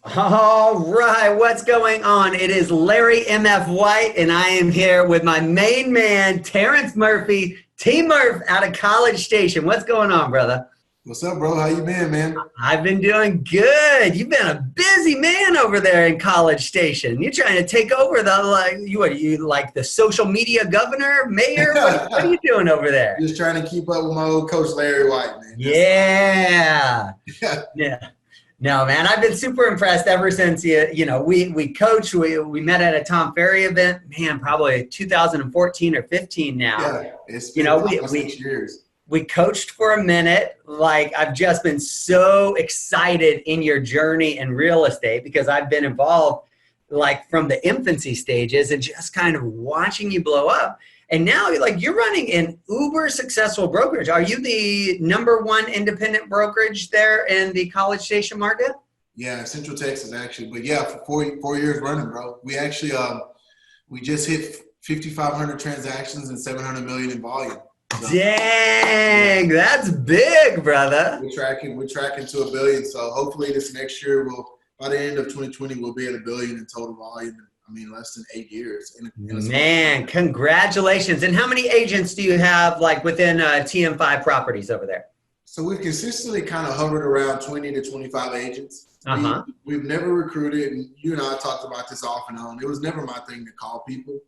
All right, what's going on? It is Larry MF White, and I am here with my main man, Terrence Murphy, T Murph out of College Station. What's going on, brother? What's up, bro? How you been, man? I've been doing good. You've been a busy man over there in College Station. You're trying to take over the you like the social media governor, mayor? What are you doing over there? Just trying to keep up with my old coach, Larry White, man. Yeah. Yeah, Yeah. No, man, I've been super impressed ever since we coached. We met at a Tom Ferry event, man, probably 2014 or 15 now. yeah. It's You been know, we almost we 6 years. we coached for a minute. Like I've just been so excited in your journey in real estate because I've been involved like from the infancy stages and just kind of watching you blow up. And now you're running an uber successful brokerage. Are you the number one independent brokerage there in the College Station market? Yeah, Central Texas actually, but yeah, for four years running, bro. We actually we just hit 5,500 transactions and 700 million in volume. So yeah, Dang, that's big, brother. we're tracking to a billion. So hopefully this next year by the end of 2020 we'll be at a billion in total volume. I mean, less than 8 years in a small Man, time. congratulations. And how many agents do you have like within TM5 properties over there? So we've consistently kind of hovered around 20 to 25 agents. Uh-huh. We've never recruited, and you and I talked about this off and on. It was never my thing to call people,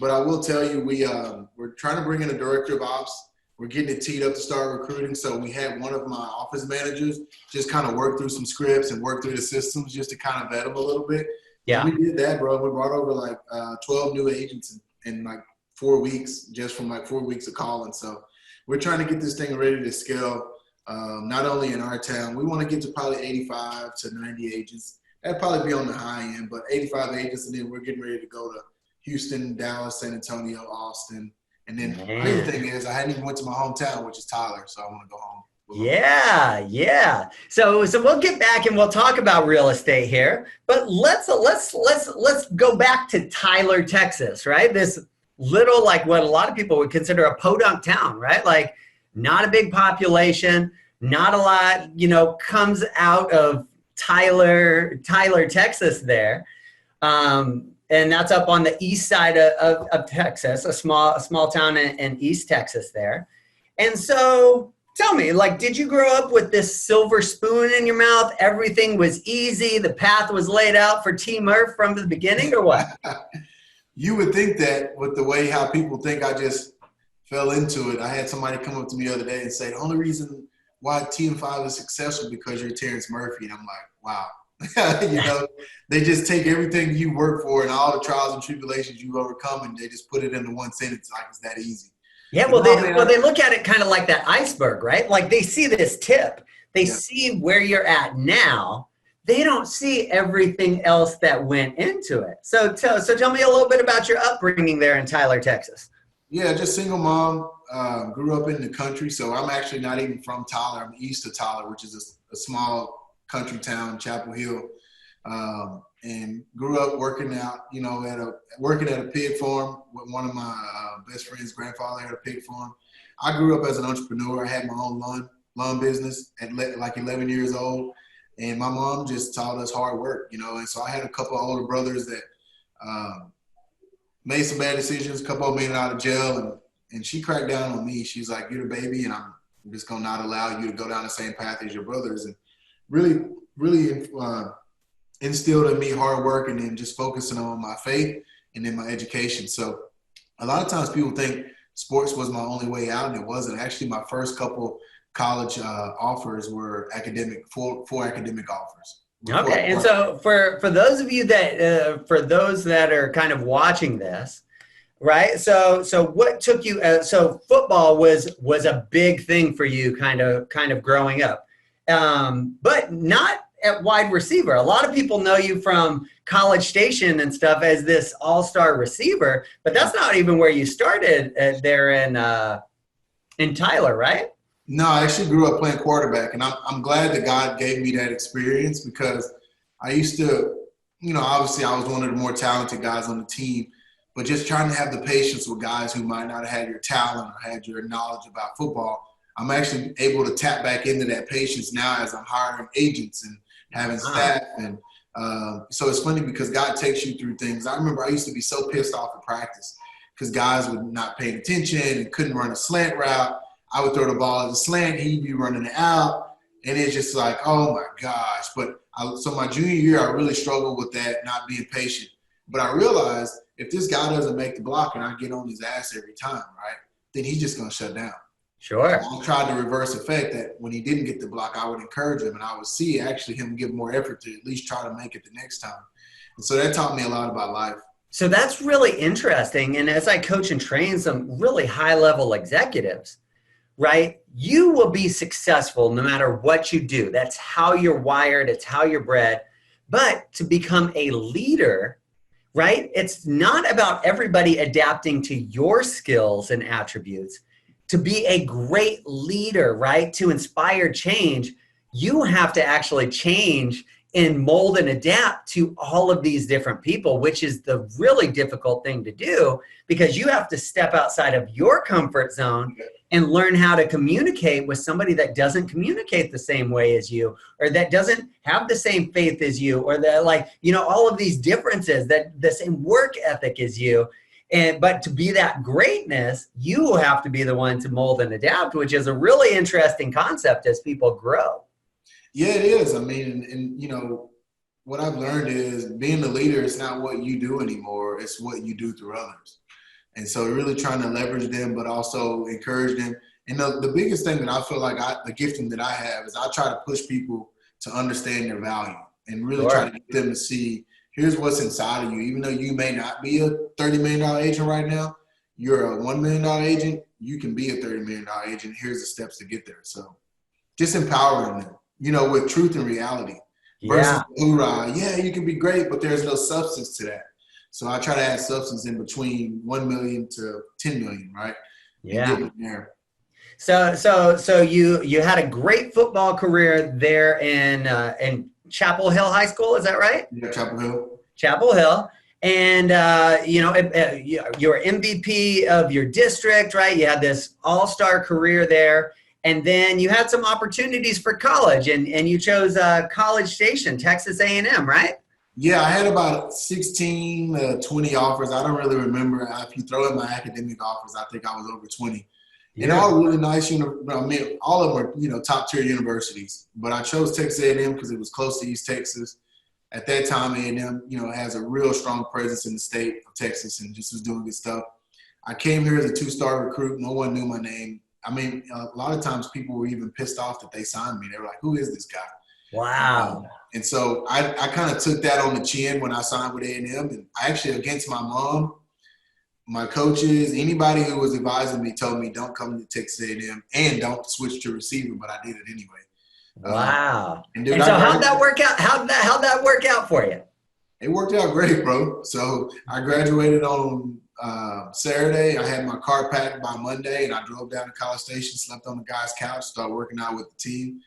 but I will tell you, we're trying to bring in a director of ops. We're getting it teed up to start recruiting. So we had one of my office managers just kind of work through some scripts and work through the systems just to kind of vet them a little bit. And Yeah. we did that, bro. We brought over like 12 new agents in like 4 weeks, just from like 4 weeks of calling. So we're trying to get this thing ready to scale, not only in our town. We want to get to probably 85 to 90 agents. That'd probably be on the high end, but 85 agents, and then we're getting ready to go to Houston, Dallas, San Antonio, Austin. And then the crazy Man. thing is I hadn't even went to my hometown, which is Tyler, so I want to go home with my mom. Yeah, yeah. So we'll get back and we'll talk about real estate here, but let's go back to Tyler, Texas, right? This little like what a lot of people would consider a podunk town, right? Like not a big population, not a lot, comes out of Tyler, Texas there. And that's up on the east side of Texas, a small town in East Texas there. And so tell me, like, did you grow up with this silver spoon in your mouth? Everything was easy. The path was laid out for T Murph from the beginning, or what? You would think that with the way how people think I just fell into it. I had somebody come up to me the other day and say, the only reason why TM5 is successful because you're Terrence Murphy. And I'm like, wow. you know, they just take everything you work for and all the trials and tribulations you overcome and they just put it into one sentence like it's that easy. Yeah, But well, no, they man. look at it kind of like that iceberg, right? Like they see this tip, they Yeah. see where you're at now. They don't see everything else that went into it. So tell me a little bit about your upbringing there in Tyler, Texas. Yeah, just single mom. Grew up in the country, so I'm actually not even from Tyler. I'm east of Tyler, which is a small country town, Chapel Hill, and grew up working out. You know, working at a pig farm with one of my best friend's grandfather had a pig farm. I grew up as an entrepreneur. I had my own lawn business at like 11 years old, and my mom just taught us hard work. You know, and so I had a couple of older brothers that. Made some bad decisions, a couple of them made it out of jail, and she cracked down on me. She's like, you're the baby, and I'm just going to not allow you to go down the same path as your brothers. And really, really instilled in me hard work and then just focusing on my faith and then my education. So a lot of times people think sports was my only way out, and it wasn't. Actually, my first couple college offers were full academic offers. Before Okay, and so for those of you that for those that are kind of watching this, right? So what took you? So football was a big thing for you, kind of growing up, but not at wide receiver. A lot of people know you from College Station and stuff as this all-star receiver, but that's not even where you started there in Tyler, right? No, I actually grew up playing quarterback, and I'm glad that God gave me that experience because I used to, obviously I was one of the more talented guys on the team, but just trying to have the patience with guys who might not have had your talent or had your knowledge about football, I'm actually able to tap back into that patience now as I'm hiring agents and having Ah, staff and So it's funny because God takes you through things. I remember I used to be so pissed off at practice because guys would not pay attention and couldn't run a slant route. I would throw the ball as a slant. He'd be running it out. And it's just like, oh, my gosh. So my junior year, I really struggled with that, not being patient. But I realized if this guy doesn't make the block and I get on his ass every time, right, then he's just going to shut down. Sure. I tried the reverse effect that when he didn't get the block, I would encourage him, and I would see actually him give more effort to at least try to make it the next time. And so that taught me a lot about life. So that's really interesting. And as I coach and train some really high-level executives, right, you will be successful no matter what you do. That's how you're wired. It's how you're bred. But to become a leader, right, it's not about everybody adapting to your skills and attributes. To be a great leader, right, to inspire change, you have to actually change and mold and adapt to all of these different people, which is the really difficult thing to do because you have to step outside of your comfort zone and learn how to communicate with somebody that doesn't communicate the same way as you, or that doesn't have the same faith as you, or that, like, you know, all of these differences, that the same work ethic as you. But to be that greatness, you have to be the one to mold and adapt, which is a really interesting concept as people grow. Yeah, it is. I mean, and you know, what I've learned is being a leader is not what you do anymore. It's what you do through others. And so really trying to leverage them, but also encourage them. And the biggest thing that I feel like the gifting that I have is I try to push people to understand their value and really try to get them to see, here's what's inside of you. Even though you may not be a $30 million agent right now, you're a $1 million agent, you can be a $30 million agent. Here's the steps to get there. So just empowering them, you know, with truth and reality. Versus hoorah, yeah, you can be great, but there's no substance to that. So I try to add substance in between 1 million to 10 million, right? Yeah. So you had a great football career there in Chapel Hill High School, is that right? Yeah, Chapel Hill. Chapel Hill. And, you know, you were MVP of your district, right? You had this all-star career there. And then you had some opportunities for college, and you chose College Station, Texas A&M, right? Yeah, I had about 16, 20 offers. I don't really remember. If you throw in my academic offers, I think I was over 20. Yeah. And all really nice, I mean, all of them are, you know, top-tier universities. But I chose Texas A&M because it was close to East Texas. At that time, A&M, you know, has a real strong presence in the state of Texas and just was doing good stuff. I came here as a two-star recruit. No one knew my name. I mean, a lot of times people were even pissed off that they signed me. They were like, who is this guy? Wow. And so I kind of took that on the chin when I signed with A&M. And actually, against my mom, my coaches, anybody who was advising me told me don't come to Texas A&M and don't switch to receiver, but I did it anyway. Wow. And so how'd that work out? How'd that work out for you? It worked out great, bro. So I graduated on Saturday. I had my car packed by Monday, and I drove down to College Station, slept on the guy's couch, started working out with the team.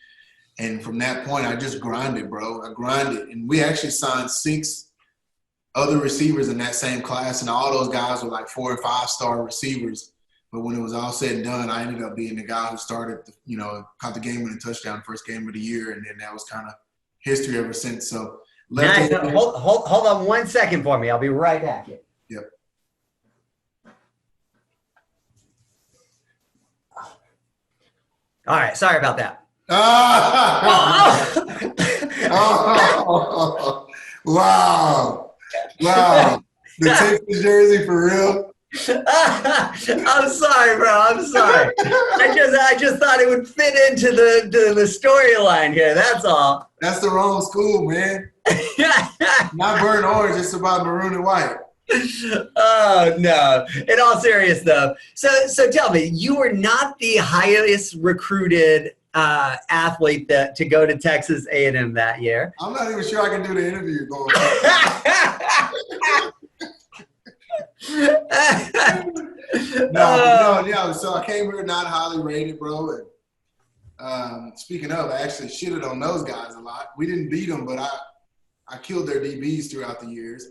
And from that point, I just grinded, bro. I grinded. And we actually signed 6 other receivers in that same class, and all those guys were like 4- and 5-star receivers. But when it was all said and done, I ended up being the guy who started, caught the game-winning touchdown first game of the year, and then that was kind of history ever since. So nice. Hold on 1 second for me. I'll be right back here. Yep. All right. Sorry about that. Wow. The Texas jersey for real? I'm sorry, bro. I'm sorry. I just thought it would fit into the storyline here. That's all. That's the wrong school, man. Not burnt orange. It's about maroon and white. Oh no! In all seriousness, though. So tell me, you were not the highest recruited athlete to go to Texas A&M that year. I'm not even sure I can do the interview going. No. So I came here not highly rated, bro. And speaking of, I actually shitted on those guys a lot. We didn't beat them, but I killed their DBs throughout the years.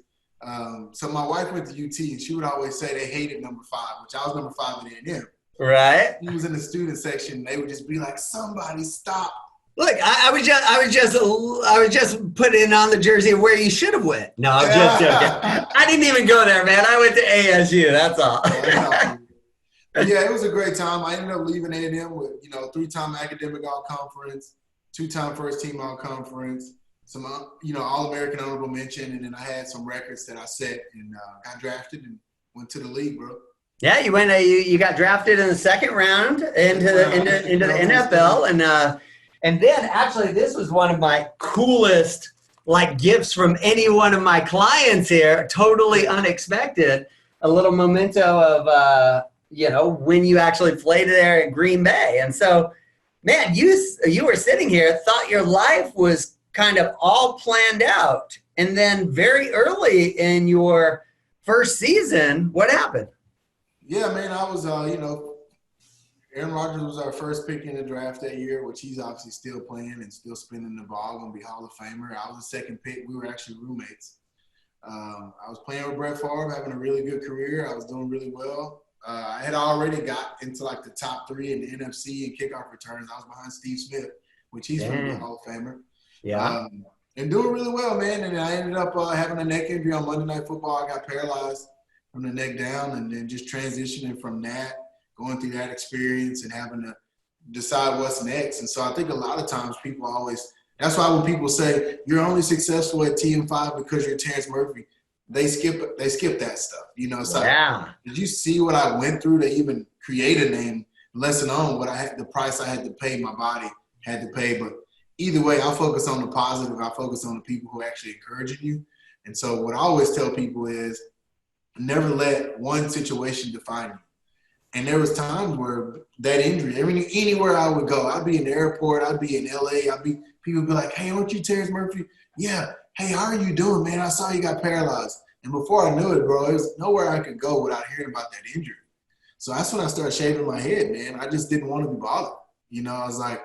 So my wife went to UT, and she would always say they hated number 5, which I was number 5 at A&M. Right. He was in the student section. They would just be like, somebody stop Look, I was just putting on the jersey of where you should have went. No, I'm just joking. I didn't even go there, man. I went to ASU. That's all. But yeah, it was a great time. I ended up leaving A&M with, 3-time academic all conference, 2-time first team all conference, some, All-American honorable mention. And then I had some records that I set and got drafted and went to the league, bro. Yeah, you went. You got drafted in the second round into the NFL, and then actually this was one of my coolest like gifts from any one of my clients here. Totally unexpected. A little memento of when you actually played there in Green Bay, and so man, you were sitting here, thought your life was kind of all planned out, and then very early in your first season, what happened? Yeah, man, I was, Aaron Rodgers was our first pick in the draft that year, which he's obviously still playing and still spinning the ball, going to be Hall of Famer. I was the second pick. We were actually roommates. I was playing with Brett Favre, having a really good career. I was doing really well. I had already got into like the top 3 in the NFC and kickoff returns. I was behind Steve Smith, which he's going to be Hall of Famer. Yeah. And doing really well, man. And I ended up having a neck injury on Monday Night Football. I got paralyzed from the neck down, and then just transitioning from that, going through that experience and having to decide what's next. And so I think a lot of times people always – that's why when people say you're only successful at TM5 because you're Terrence Murphy, they skip that stuff. It's like, did you see what I went through to even create a name, lesson on what I had, the price I had to pay, my body had to pay. But either way, I focus on the positive. I focus on the people who are actually encouraging you. And so what I always tell people is, never let one situation define you. And there was times where that injury, anywhere I would go, I'd be in the airport, I'd be in LA, people would be like, hey, aren't you Terrence Murphy? Yeah. Hey, how are you doing, man? I saw you got paralyzed. And before I knew it, bro, there was nowhere I could go without hearing about that injury. So that's when I started shaving my head, man. I just didn't want to be bothered. I was like,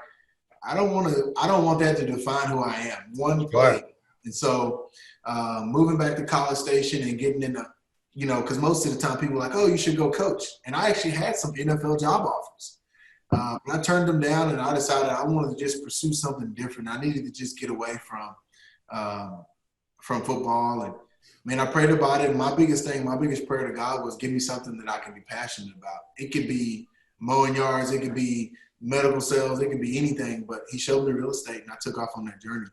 I don't want that to define who I am. One play. And so moving back to College Station and getting in because most of the time people are like, oh, you should go coach. And I actually had some NFL job offers. But I turned them down, and I decided I wanted to just pursue something different. I needed to just get away from football. And, man, I prayed about it. And my biggest prayer to God was give me something that I can be passionate about. It could be mowing yards. It could be medical sales. It could be anything. But he showed me real estate, and I took off on that journey.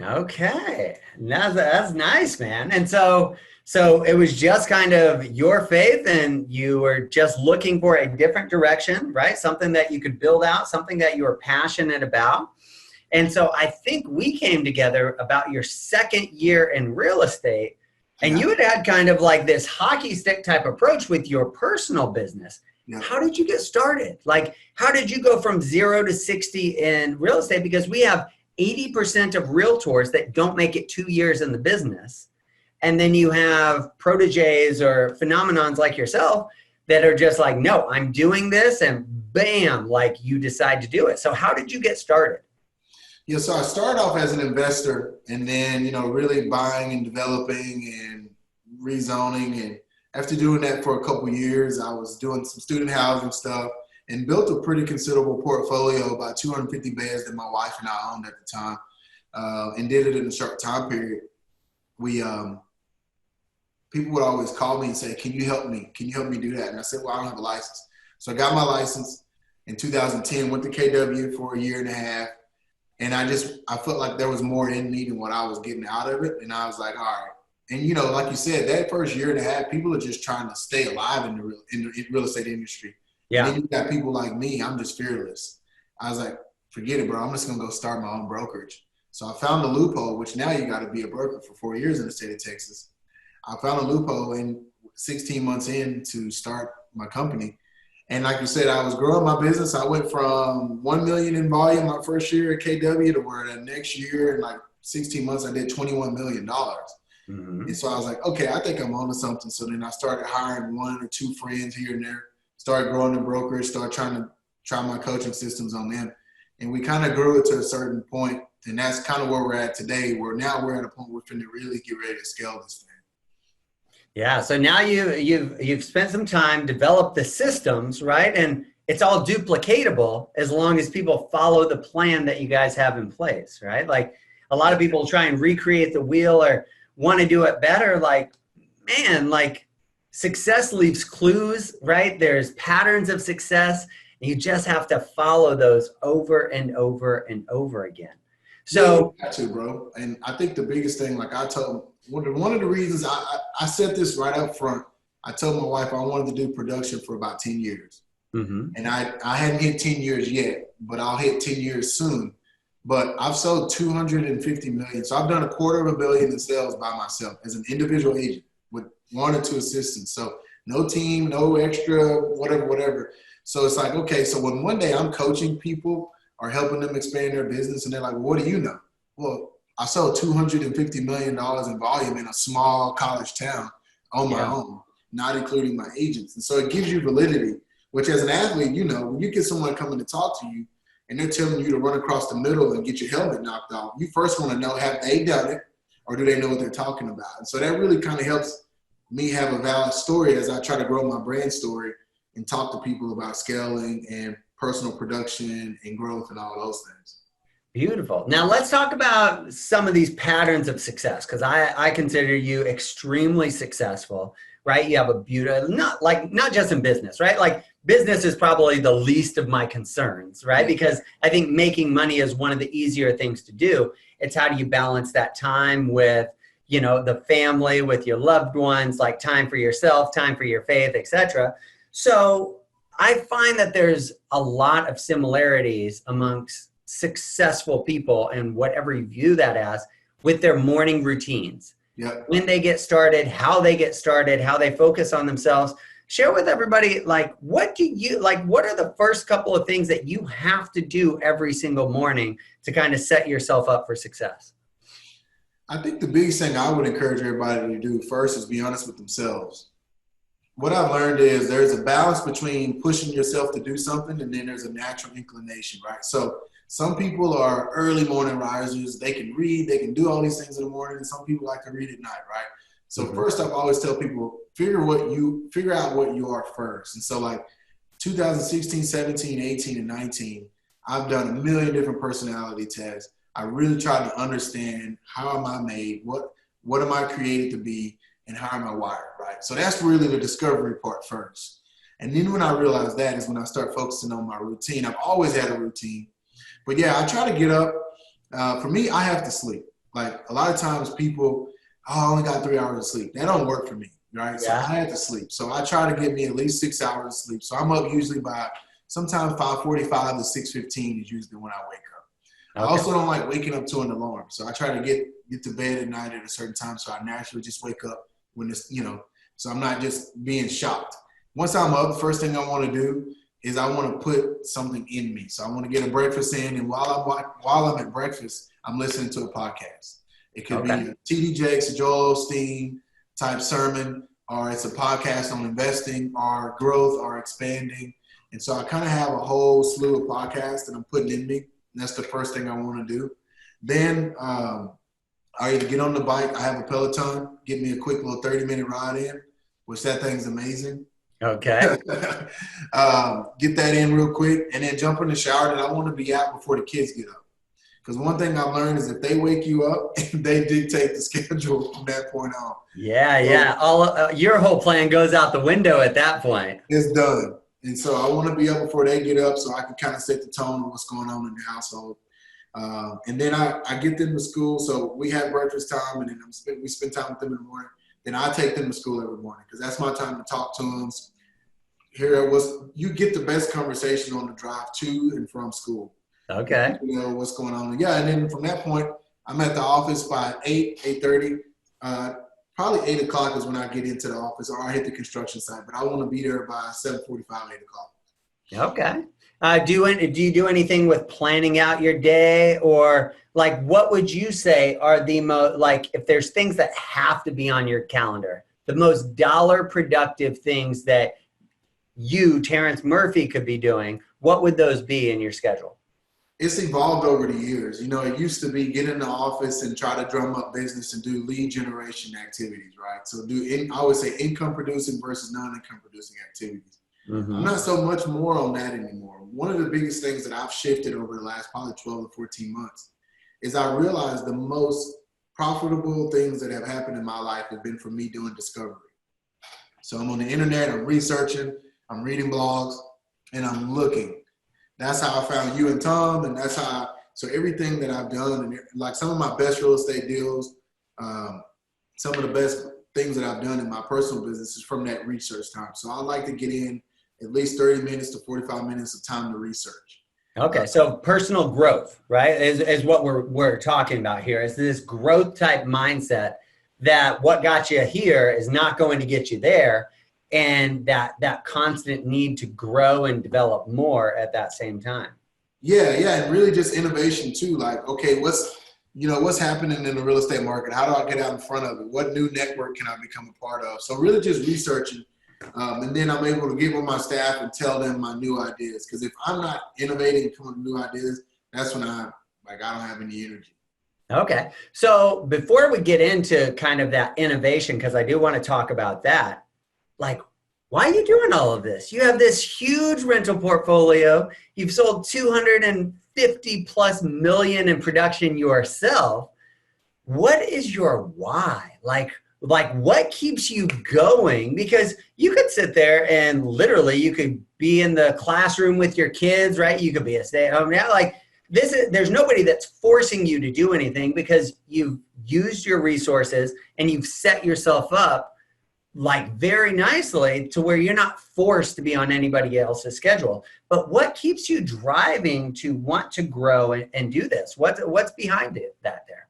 Okay. That's nice, man. And so it was just kind of your faith, and you were just looking for a different direction, right? Something that you could build out, something that you were passionate about. And so I think we came together about your second year in real estate, and you had kind of like this hockey stick type approach with your personal business. Yeah. How did you get started? Like, how did you go from 0 to 60 in real estate? Because we have 80% of realtors that don't make it 2 years in the business. And then you have proteges or phenomenons like yourself that are just like, no, I'm doing this, and bam, like you decide to do it. So how did you get started? Yeah, so I started off as an investor, and then, really buying and developing and rezoning. And after doing that for a couple of years, I was doing some student housing stuff and built a pretty considerable portfolio, about 250 beds that my wife and I owned at the time, and did it in a short time period. People would always call me and say, can you help me? Can you help me do that? And I said, well, I don't have a license. So I got my license in 2010, went to KW for a year and a half. And I felt like there was more in me than what I was getting out of it. And I was like, all right. And, like you said, that first year and a half, people are just trying to stay alive in the real estate industry. Yeah. And then you got people like me, I'm just fearless. I was like, forget it, bro. I'm just going to go start my own brokerage. So I found a loophole, which now you got to be a broker for 4 years in the state of Texas. I found a loophole in 16 months in to start my company. And like you said, I was growing my business. I went from 1 million in volume my first year at KW to where the next year in like 16 months, I did $21 million. Mm-hmm. And so I was like, okay, I think I'm on to something. So then I started hiring 1 or 2 friends here and there, started growing the brokerage, started try my coaching systems on them. And we kind of grew it to a certain point. And that's kind of where we're at today, where now we're at a point where we're going to really get ready to scale this thing. Yeah. So now you've spent some time, developed the systems, right? And it's all duplicatable as long as people follow the plan that you guys have in place, right? Like a lot of people try and recreate the wheel or want to do it better. Like, man, like success leaves clues, right? There's patterns of success. And you just have to follow those over and over and over again. So, yeah, got to, bro. And I think the biggest thing, like I told, one of the reasons I said this right up front, I told my wife I wanted to do production for about 10 years. And I hadn't hit 10 years yet, but I'll hit 10 years soon. But I've sold 250 million. So I've done $250 million in sales by myself as an individual agent with 1 or 2 assistants. So no team, no extra, whatever. So it's like, okay, so when one day I'm coaching people or helping them expand their business and they're like, well, what do you know? Well, I sold $250 million in volume in a small college town on my own, not including my agents. And so it gives you validity, which as an athlete, you know, when you get someone coming to talk to you and they're telling you to run across the middle and get your helmet knocked off, you first want to know, have they done it or do they know what they're talking about? And so that really kind of helps me have a valid story as I try to grow my brand story and talk to people about scaling and personal production and growth and all those things. Beautiful. Now let's talk about some of these patterns of success, because I consider you extremely successful, right? You have a beautiful, not just in business, right? Like business is probably the least of my concerns, right? Because I think making money is one of the easier things to do. It's how do you balance that time with, you know, the family, with your loved ones, like time for yourself, time for your faith, etc. So I find that there's a lot of similarities amongst successful people and whatever you view that as with their morning routines. When they get started, how they focus on themselves. Share with everybody, like, what are the first couple of things that you have to do every single morning to kind of set yourself up for success? I think the biggest thing I would encourage everybody to do first is be honest with themselves. What I've learned is there's a balance between pushing yourself to do something and then there's a natural inclination, right? So some people are early morning risers. They can read, they can do all these things in the morning, and some people like to read at night, right? So first off, I always tell people, figure out what you are first. And so like 2016, 17, 18, and 19, I've done a million different personality tests. I really tried to understand how am I made, what am I created to be, and how am I wired, right? So that's really the discovery part first. And then when I realized that is when I start focusing on my routine. I've always had a routine. But yeah, I try to get up. For me, I have to sleep. Like a lot of times people, I only got 3 hours of sleep. That don't work for me, right? So I have to sleep. So I try to get me at least 6 hours of sleep. So I'm up usually by sometimes 5:45 to 6:15 is usually when I wake up. I also don't like waking up to an alarm. So I try to get to bed at night at a certain time. So I naturally just wake up when it's, you know, so I'm not just being shocked. Once I'm up, the first thing I want to do is I want to put something in me. So I want to get a breakfast in. And while I'm at breakfast, I'm listening to a podcast. It could be a T.D. Jakes, a Joel Osteen type sermon, or it's a podcast on investing or growth or expanding. And so I kind of have a whole slew of podcasts that I'm putting in me. And that's the first thing I want to do. Then I either get on the bike. I have a Peloton, get me a quick little 30-minute ride in, which that thing's amazing. Okay. Get that in real quick and then jump in the shower. And I want to be out before the kids get up. Because one thing I've learned is if they wake you up, they dictate the schedule from that point on. Yeah. Your whole plan goes out the window at that point. It's done. And so I want to be up before they get up so I can kind of set the tone of what's going on in the household. And then I get them to school. So we have breakfast time and then we spend time with them in the morning. Then I take them to school every morning because that's my time to talk to them. You get the best conversation on the drive to and from school. Okay. You know what's going on. Yeah, and then from that point, I'm at the office by 8:30. Probably 8 o'clock is when I get into the office or I hit the construction site. But I want to be there by 7:45, 8 o'clock. Okay. Do you do anything with planning out your day, or like what would you say are the most, like if there's things that have to be on your calendar, the most dollar productive things that you, Terrence Murphy, could be doing, what would those be in your schedule? It's evolved over the years. You know, it used to be get in the office and try to drum up business and do lead generation activities, right? So I would say income producing versus non-income producing activities. I'm Mm-hmm. not so much more on that anymore. One of the biggest things that I've shifted over the last probably 12 to 14 months is I realized the most profitable things that have happened in my life have been from me doing discovery. So I'm on the internet, I'm researching, I'm reading blogs, and I'm looking. That's how I found you and Tom, and that's how, so everything that I've done, and like some of my best real estate deals, some of the best things that I've done in my personal business is from that research time. So I like to get in at least 30 minutes to 45 minutes of time to research. Okay, so personal growth, right, is what we're talking about here. Is this growth type mindset that what got you here is not going to get you there, and that constant need to grow and develop more at that same time. Yeah, and really just innovation too. Like, okay, what's happening in the real estate market? How do I get out in front of it? What new network can I become a part of? So really just researching. And then I'm able to get with my staff and tell them my new ideas. Because if I'm not innovating and coming up with new ideas, that's when I don't have any energy. Okay, so before we get into kind of that innovation, because I do want to talk about that, like, why are you doing all of this? You have this huge rental portfolio. You've sold 250 plus million in production yourself. What is your why? Like what keeps you going? Because you could sit there and literally you could be in the classroom with your kids, right? You could be a stay-at-home dad. Like there's nobody that's forcing you to do anything because you've used your resources and you've set yourself up like very nicely to where you're not forced to be on anybody else's schedule. But what keeps you driving to want to grow and do this? What's behind it that there?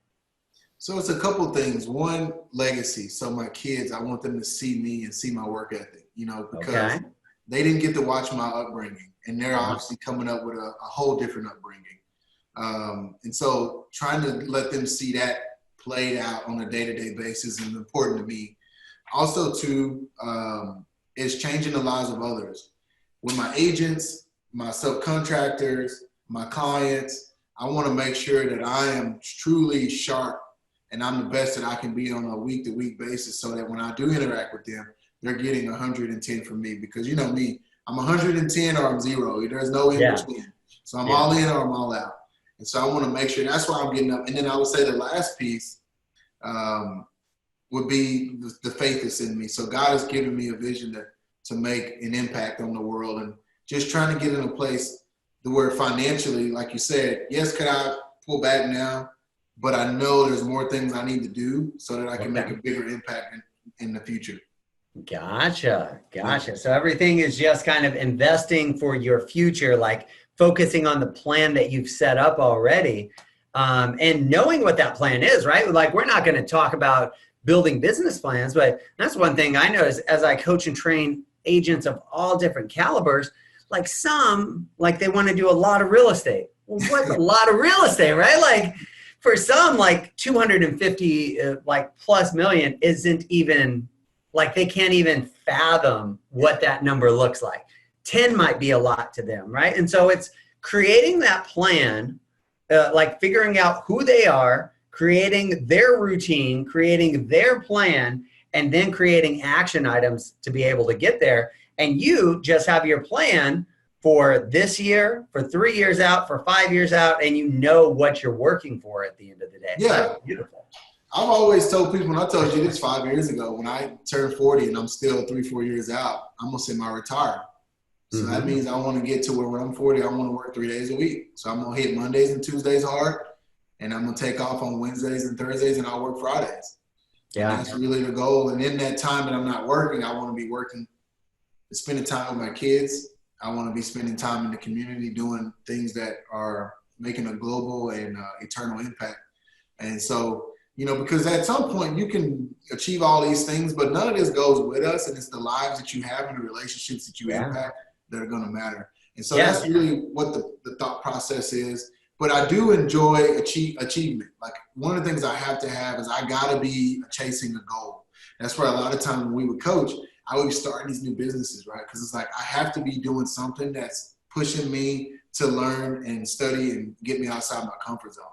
So it's a couple things. One, legacy. So my kids, I want them to see me and see my work ethic, because they didn't get to watch my upbringing, and they're obviously coming up with a whole different upbringing. And so trying to let them see that played out on a day-to-day basis is important to me. Also, too, is changing the lives of others. With my agents, my subcontractors, my clients, I want to make sure that I am truly sharp and I'm the best that I can be on a week-to-week basis so that when I do interact with them, they're getting 110 from me. Because you know me, I'm 110 or I'm zero. There's no in between. So I'm all in or I'm all out. And so I want to make sure that's why I'm getting up. And then I would say the last piece would be the faith that's in me. So God has given me a vision to make an impact on the world, and just trying to get in a place where financially, like you said, yes, could I pull back now? But I know there's more things I need to do so that I can make a bigger impact in the future. Gotcha. So everything is just kind of investing for your future, like focusing on the plan that you've set up already, and knowing what that plan is, right? Like we're not going to talk about building business plans, but that's one thing I notice as I coach and train agents of all different calibers. Like some, like they want to do a lot of real estate. Well, what's a lot of real estate, right? Like for some, like 250 like plus million isn't even, like they can't even fathom what that number looks like. 10 might be a lot to them, right? And so it's creating that plan, like figuring out who they are, creating their routine, creating their plan, and then creating action items to be able to get there. And you just have your plan for this year, for 3 years out, for 5 years out, and you know what you're working for at the end of the day. Yeah. That's beautiful. I've always told people, and I told you this 5 years ago, when I turned 40 and I'm still 3-4 years out, I'm going to semi-retire. So that means I want to get to where when I'm 40, I want to work 3 days a week. So I'm going to hit Mondays and Tuesdays hard, and I'm going to take off on Wednesdays and Thursdays, and I'll work Fridays. Yeah. And that's really the goal. And in that time that I'm not working, I want to be working, spending time with my kids. I want to be spending time in the community doing things that are making a global and eternal impact. And so, because at some point you can achieve all these things, but none of this goes with us. And it's the lives that you have and the relationships that you impact that are going to matter. And so that's really what the thought process is. But I do enjoy achievement. Like one of the things I have to have is I got to be chasing a goal. That's where a lot of times when we would coach, I would be starting these new businesses, right? Because it's like I have to be doing something that's pushing me to learn and study and get me outside my comfort zone.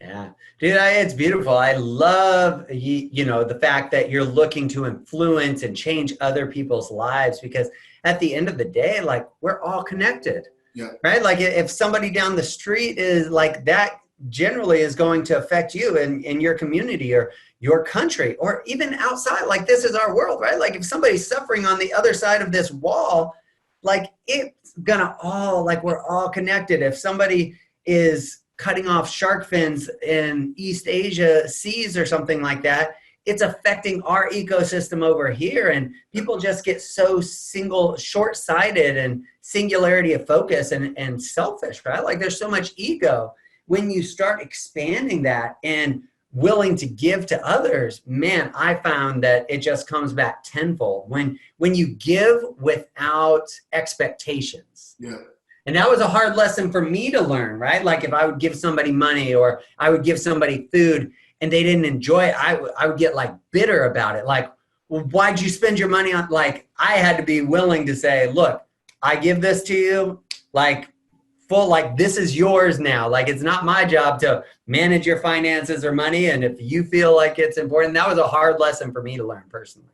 Yeah, dude, it's beautiful. I love, the fact that you're looking to influence and change other people's lives, because at the end of the day, like we're all connected, Yeah. right? Like if somebody down the street is like that, generally is going to affect you in your community or your country or even outside. Like this is our world, right? Like if somebody's suffering on the other side of this wall, like it's gonna all, like we're all connected. If somebody is cutting off shark fins in East Asia seas or something like that, it's affecting our ecosystem over here. And people just get so short-sighted and singularity of focus and selfish, right? Like there's so much ego. When you start expanding that and willing to give to others, man, I found that it just comes back tenfold when you give without expectations. Yeah. And that was a hard lesson for me to learn, right? Like if I would give somebody money or I would give somebody food and they didn't enjoy it, I would get like bitter about it. Like, well, why'd you spend your money on? Like I had to be willing to say, look, I give this to you, like full, like this is yours now. Like it's not my job to manage your finances or money. And if you feel like it's important, that was a hard lesson for me to learn personally.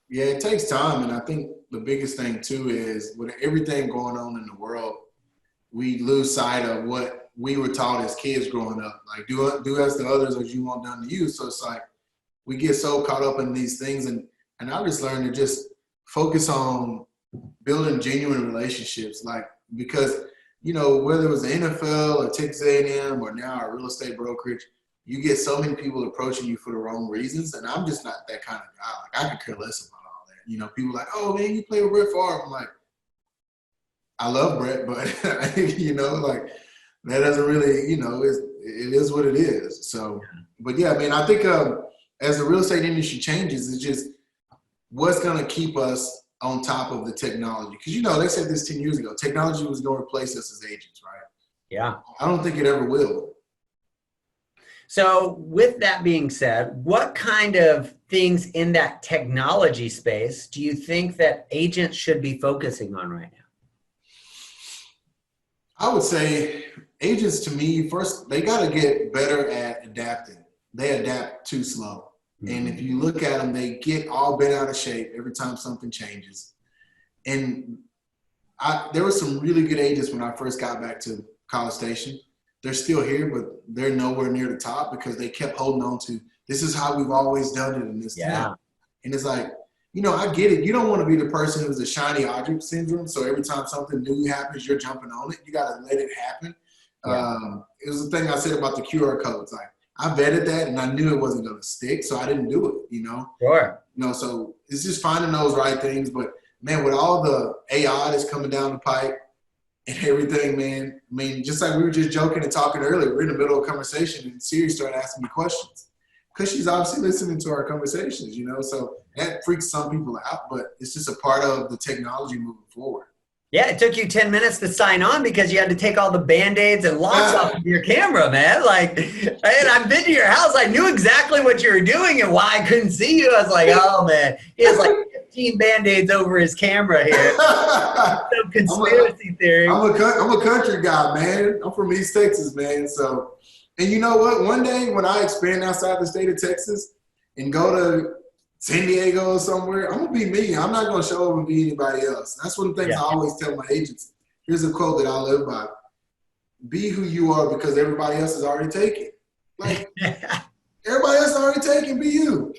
Yeah, it takes time. And I think the biggest thing too is with everything going on in the world, we lose sight of what we were taught as kids growing up. Like do as to others as you want done to you. So it's like we get so caught up in these things. And I just learned to just focus on building genuine relationships. Like, because, you know, whether it was the NFL or Texas A&M or now our real estate brokerage, you get so many people approaching you for the wrong reasons. And I'm just not that kind of guy. Like I could care less about all that. You know, people like, oh man, you play with Brett Favre. I'm like, I love Brett, but you know, like that doesn't really, you know, it is what it is. So, but yeah, I mean, I think as the real estate industry changes, it's just what's going to keep us on top of the technology. Because, you know, they said this 10 years ago, technology was going to replace us as agents, right? Yeah. I don't think it ever will. So with that being said, what kind of things in that technology space do you think that agents should be focusing on right now? I would say agents, to me, first, they got to get better at adapting. They adapt too slow. Mm-hmm. And if you look at them, they get all bent out of shape every time something changes. And there were some really good agents when I first got back to College Station. They're still here, but they're nowhere near the top because they kept holding on to, this is how we've always done it in this town. And it's like, you know, I get it. You don't want to be the person who's a shiny object syndrome. So every time something new happens, you're jumping on it. You got to let it happen. Yeah. It was the thing I said about the QR codes. Like I vetted that and I knew it wasn't going to stick. So I didn't do it, you know? Sure. You know, so it's just finding those right things. But man, with all the AI that's coming down the pipe and everything, man, I mean, just like we were just joking and talking earlier, we're in the middle of a conversation and Siri started asking me questions because she's obviously listening to our conversations, you know? So that freaks some people out, but it's just a part of the technology moving forward. Yeah, it took you 10 minutes to sign on because you had to take all the Band-Aids and locks off of your camera, man. Like, and I've been to your house. I knew exactly what you were doing and why I couldn't see you. I was like, oh, man. He has like 15 Band-Aids over his camera here. Some conspiracy theory. I'm a country guy, man. I'm from East Texas, man. So, and you know what? One day when I expand outside the state of Texas and go to San Diego or somewhere, I'm going to be me. I'm not going to show up and be anybody else. That's one of the things I always tell my agents. Here's a quote that I live by. Be who you are because everybody else is already taken. Like, everybody else is already taken. Be you.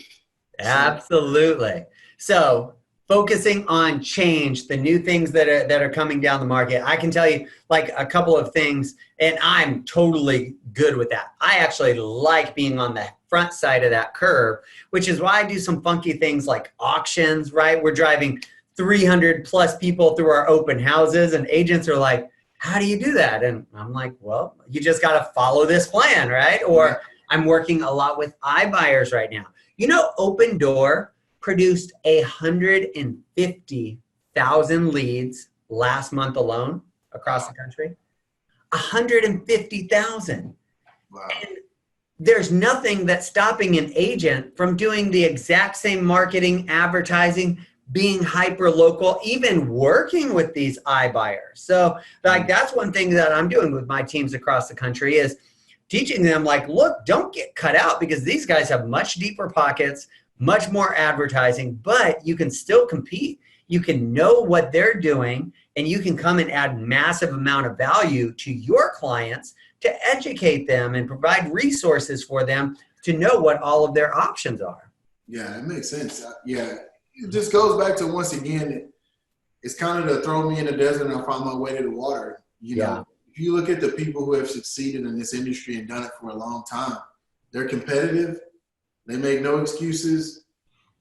Absolutely. So focusing on change, the new things that are coming down the market. I can tell you like a couple of things, and I'm totally good with that. I actually like being on the front side of that curve, which is why I do some funky things like auctions, right? We're driving 300 plus people through our open houses and agents are like, how do you do that? And I'm like, well, you just got to follow this plan, right? Or I'm working a lot with iBuyers right now. You know, Open Door produced 150,000 leads last month alone across the country. 150,000. Wow. And there's nothing that's stopping an agent from doing the exact same marketing, advertising, being hyper local, even working with these iBuyers. So like that's one thing that I'm doing with my teams across the country is teaching them like, look, don't get cut out because these guys have much deeper pockets, much more advertising, but you can still compete. you can know what they're doing, and you can come and add massive amount of value to your clients to educate them and provide resources for them to know what all of their options are. Yeah, it makes sense. Yeah, it just goes back to, once again, it's kind of to throw me in the desert and I find my way to the water. You know, if you look at the people who have succeeded in this industry and done it for a long time, they're competitive. They make no excuses.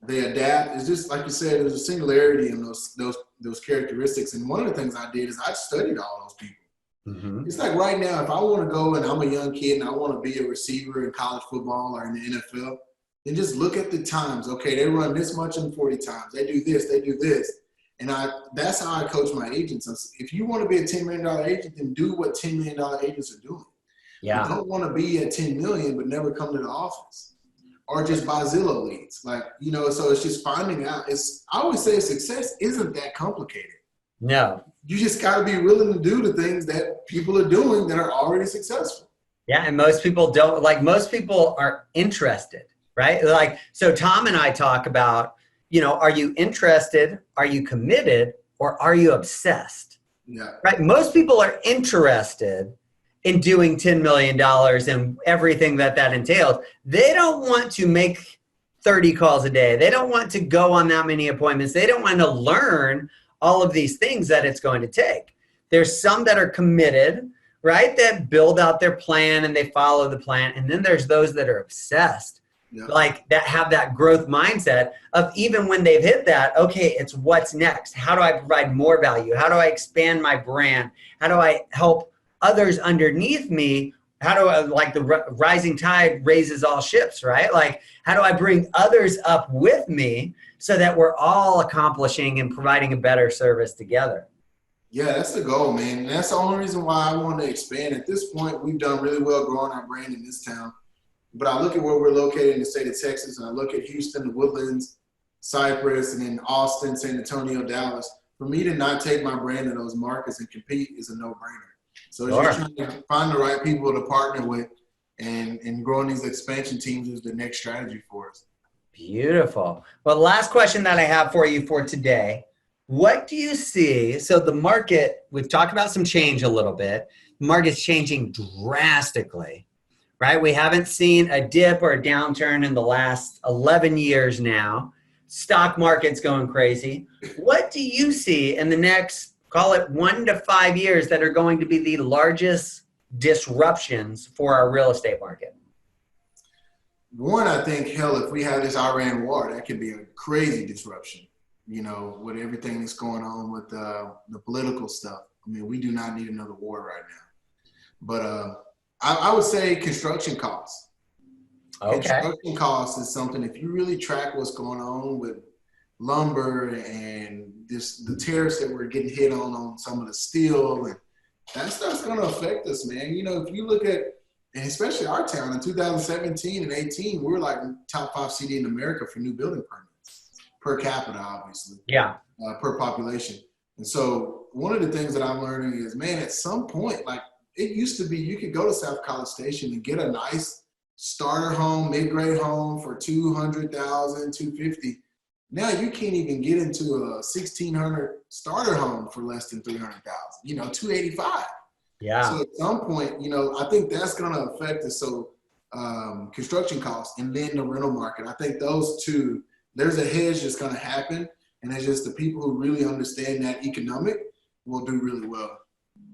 They adapt. It's just like you said, there's a singularity in those characteristics. And one of the things I did is I studied all those people. Mm-hmm. It's like right now, if I want to go and I'm a young kid and I want to be a receiver in college football or in the NFL, then just look at the times. Okay, they run this much in 40 times. They do this, they do this. And that's how I coach my agents. If you want to be a $10 million agent, then do what $10 million agents are doing. Yeah. You don't want to be at 10 million but never come to the office or just buy Zillow leads. Like, you know, so it's just finding out. I always say success isn't that complicated. No. You just got to be willing to do the things that people are doing that are already successful. Yeah, and most people don't. Like, most people are interested, right? Like, so Tom and I talk about, you know, are you interested? Are you committed? Or are you obsessed? Yeah. Right? Most people are interested in doing $10 million and everything that entails. They don't want to make 30 calls a day. They don't want to go on that many appointments. They don't want to learn all of these things that it's going to take. There's some that are committed, right? That build out their plan and they follow the plan. And then there's those that are obsessed, like that have that growth mindset of, even when they've hit that, okay, it's what's next. How do I provide more value? How do I expand my brand? How do I help others underneath me? How do I, like the rising tide raises all ships, right? Like, how do I bring others up with me so that we're all accomplishing and providing a better service together? Yeah, that's the goal, man. And that's the only reason why I want to expand. At this point, we've done really well growing our brand in this town. But I look at where we're located in the state of Texas, and I look at Houston, the Woodlands, Cypress, and then Austin, San Antonio, Dallas. For me to not take my brand to those markets and compete is a no-brainer. So it's just trying to find the right people to partner with, and growing these expansion teams is the next strategy for us. Beautiful. Well, last question that I have for you for today. What do you see? So the market, we've talked about some change a little bit. The market's changing drastically, right? We haven't seen a dip or a downturn in the last 11 years now. Stock market's going crazy. What do you see in the next, call it 1 to 5 years, that are going to be the largest disruptions for our real estate market? One, I think, hell, if we have this Iran war, that could be a crazy disruption, you know, with everything that's going on with the political stuff. I mean, we do not need another war right now. But I would say construction costs. Okay. Construction costs is something, if you really track what's going on with lumber and the tariffs that we're getting hit on some of the steel, and that stuff's going to affect us, man. You know, if you look at, and especially our town in 2017 and 18, we're like top 5 city in America for new building permits per capita, obviously. Yeah. Per population. And so one of the things that I'm learning is, man, at some point, like it used to be, you could go to South College Station and get a nice starter home, mid-grade home for $200,000, $250,000. Now you can't even get into a $1,600 starter home for less than $300,000. You know, $285,000. Yeah. So at some point, you know, I think that's going to affect us. So construction costs and then the rental market. I think those two, there's a hedge that's going to happen. And it's just the people who really understand that economic will do really well.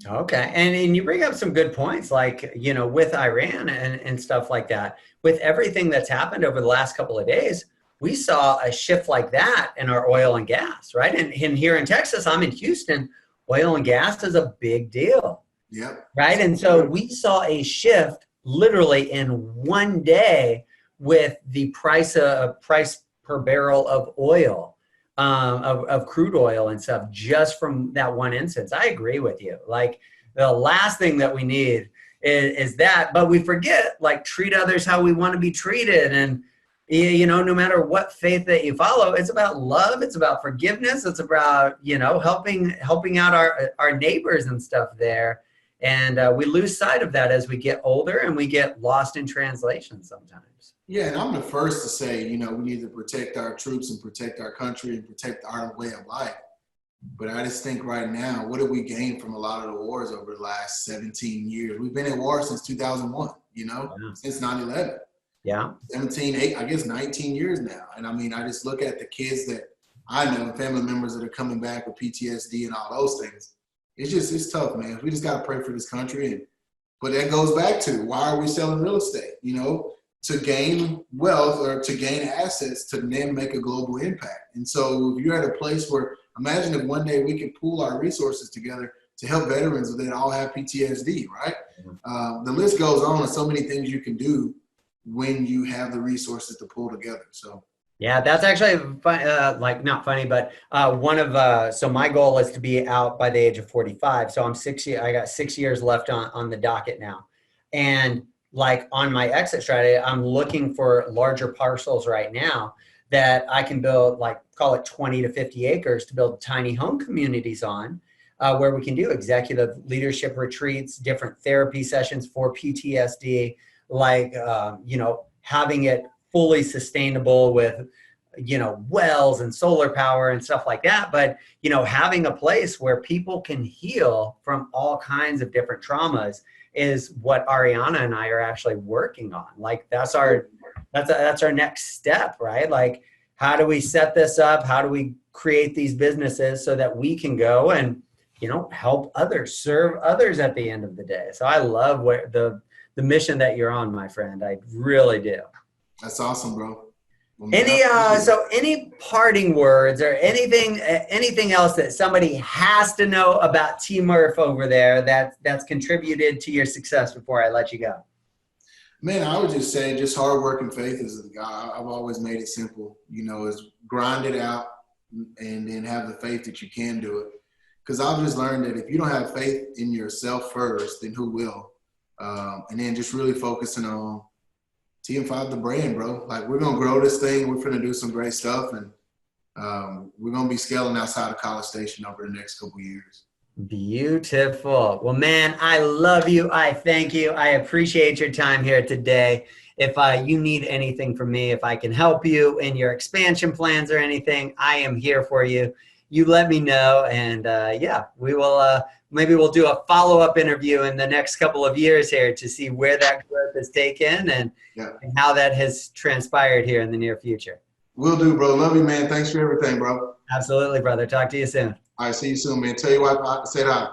Okay. And you bring up some good points, like, you know, with Iran and stuff like that. With everything that's happened over the last couple of days, we saw a shift like that in our oil and gas, right? And here in Texas, I'm in Houston, oil and gas is a big deal. Yep. Right. And so we saw a shift literally in one day with the price per barrel of oil, of crude oil and stuff, just from that one instance. I agree with you. Like, the last thing that we need is that, but we forget, like, treat others how we want to be treated. And, you know, no matter what faith that you follow, it's about love. It's about forgiveness. It's about, you know, helping out our neighbors and stuff there. And we lose sight of that as we get older and we get lost in translation sometimes. Yeah, and I'm the first to say, you know, we need to protect our troops and protect our country and protect our way of life. But I just think right now, what have we gained from a lot of the wars over the last 17 years? We've been at war since 2001, Yeah. since 9/11. Yeah. 17, 8, I guess 19 years now. And I mean, I just look at the kids that I know, family members that are coming back with PTSD and all those things. It's tough, man. We just got to pray for this country. But that goes back to, why are we selling real estate? To gain wealth or to gain assets to then make a global impact. And so if you're at a place where, imagine if one day we could pool our resources together to help veterans that all have PTSD, right? The list goes on, and so many things you can do when you have the resources to pull together. So Yeah, that's actually like not funny, but so my goal is to be out by the age of 45. So I got 6 years left on the docket now. And like on my exit strategy, I'm looking for larger parcels right now that I can build, like call it 20 to 50 acres to build tiny home communities on, where we can do executive leadership retreats, different therapy sessions for PTSD, like, having it fully sustainable with, wells and solar power and stuff like that. But, having a place where people can heal from all kinds of different traumas is what Ariana and I are actually working on. Like that's our next step, right? Like, how do we set this up? How do we create these businesses so that we can go and, help others, serve others at the end of the day? So I love the mission that you're on, my friend. I really do. that's awesome, bro. Well, man, Any parting words or anything else that somebody has to know about T Murph over there that's contributed to your success before I let you go? Man, I would just say just hard work and faith is the guy. I've always made it simple, is grind it out and then have the faith that you can do it. Because I've just learned that if you don't have faith in yourself first, then who will? And then just really focusing on TM5, the brand, bro. Like, we're going to grow this thing. We're going to do some great stuff. And we're going to be scaling outside of College Station over the next couple of years. Beautiful. Well, man, I love you. I thank you. I appreciate your time here today. If you need anything from me, if I can help you in your expansion plans or anything, I am here for you. You let me know. And we will, maybe we'll do a follow-up interview in the next couple of years here to see where that growth has taken and how that has transpired here in the near future. Will do, bro. Love you, man. Thanks for everything, bro. Absolutely, brother. Talk to you soon. All right, see you soon, man. Tell your wife I said hi.